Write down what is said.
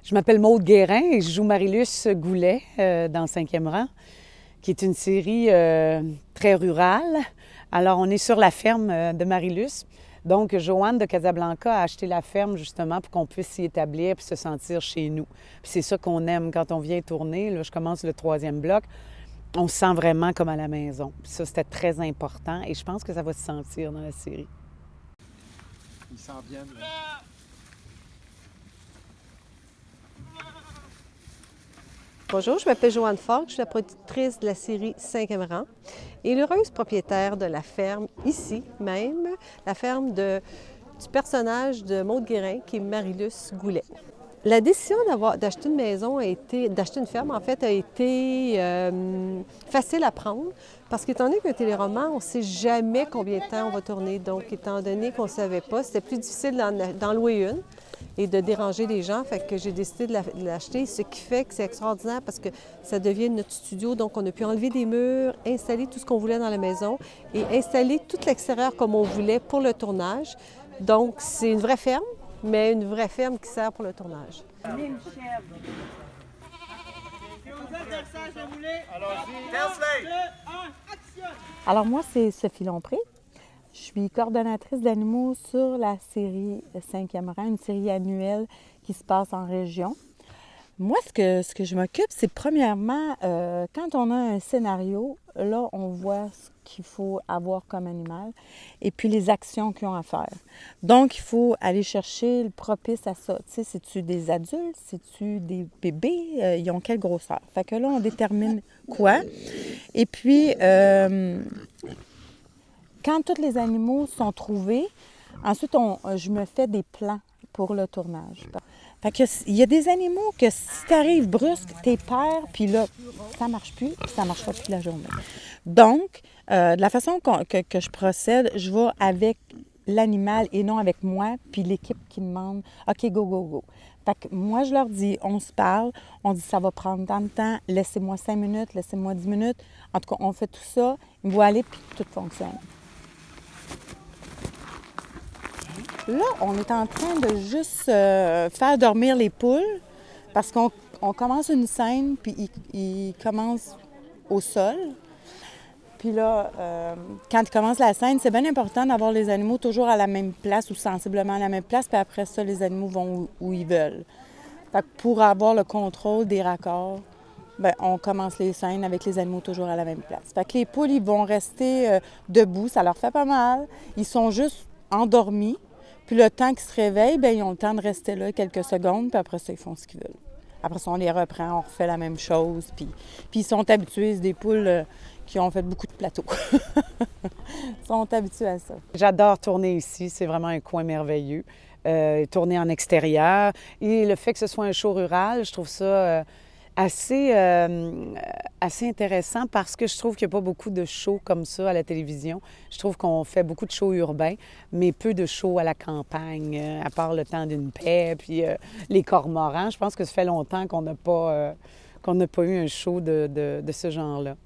Je m'appelle Maude Guérin et je joue Marie-Luce Goulet dans Cinquième rang, qui est une série très rurale. Alors, on est sur la ferme de Marie-Luce. Donc, Joanne de Casablanca a acheté la ferme justement pour qu'on puisse s'y établir et se sentir chez nous. Puis c'est ça qu'on aime quand on vient tourner. Là, je commence le 3e bloc. On se sent vraiment comme à la maison. Puis ça, c'était très important et je pense que ça va se sentir dans la série. Ils s'en viennent, là. Bonjour, je m'appelle Joanne Falk, je suis la productrice de la série Cinquième rang et l'heureuse propriétaire de la ferme, ici même, la ferme du personnage de Maude Guérin, qui est Marie-Luce Goulet. La décision d'acheter une maison d'acheter une ferme, en fait, a été facile à prendre parce qu'étant donné qu'un téléroman, on ne sait jamais combien de temps on va tourner. Donc, étant donné qu'on ne savait pas, c'était plus difficile d'en louer une et de déranger les gens. Fait que j'ai décidé de l'acheter, ce qui fait que c'est extraordinaire parce que ça devient notre studio. Donc, on a pu enlever des murs, installer tout ce qu'on voulait dans la maison et installer tout l'extérieur comme on voulait pour le tournage. Donc, c'est une vraie ferme, mais une vraie ferme qui sert pour le tournage. Alors moi, c'est Sophie Lompré. Je suis coordonnatrice d'animaux sur la série Cinquième rang, une série annuelle qui se passe en région. Moi, ce que je m'occupe, c'est premièrement, quand on a un scénario, là, on voit ce qu'il faut avoir comme animal et puis les actions qu'ils ont à faire. Donc, il faut aller chercher le propice à ça. Tu sais, c'est-tu des adultes? C'est-tu des bébés? Ils ont quelle grosseur? Fait que là, on détermine quoi. Et puis, quand tous les animaux sont trouvés, ensuite, je me fais des plans pour le tournage. Fait que il y a des animaux que si tu arrives brusque, t'es peur, puis là, ça marche plus, puis ça marchera plus la journée. Donc, de la façon que je procède, je vais avec l'animal et non avec moi, puis l'équipe qui demande « OK, go, go, go ». Fait que moi, je leur dis, on se parle, on dit « ça va prendre tant de temps, laissez-moi 5 minutes, laissez-moi 10 minutes ». En tout cas, on fait tout ça, ils vont aller, puis tout fonctionne. Là, on est en train de juste faire dormir les poules parce qu'on commence une scène, puis ils commencent au sol. Puis là, quand ils commencent la scène, c'est bien important d'avoir les animaux toujours à la même place ou sensiblement à la même place, puis après ça, les animaux vont où ils veulent. Fait que pour avoir le contrôle des raccords, bien, on commence les scènes avec les animaux toujours à la même place. Fait que les poules, ils vont rester debout, ça leur fait pas mal. Ils sont juste endormis. Puis le temps qu'ils se réveillent, bien, ils ont le temps de rester là quelques secondes, puis après ça, ils font ce qu'ils veulent. Après ça, on les reprend, on refait la même chose. Puis ils sont habitués, c'est des poules qui ont fait beaucoup de plateaux. Ils sont habitués à ça. J'adore tourner ici, c'est vraiment un coin merveilleux. Tourner en extérieur. Et le fait que ce soit un show rural, je trouve ça assez intéressant parce que je trouve qu'il n'y a pas beaucoup de shows comme ça à la télévision. Je trouve qu'on fait beaucoup de shows urbains, mais peu de shows à la campagne, à part le temps d'une paix, puis les cormorans. Je pense que ça fait longtemps qu'on n'a pas eu un show de ce genre-là.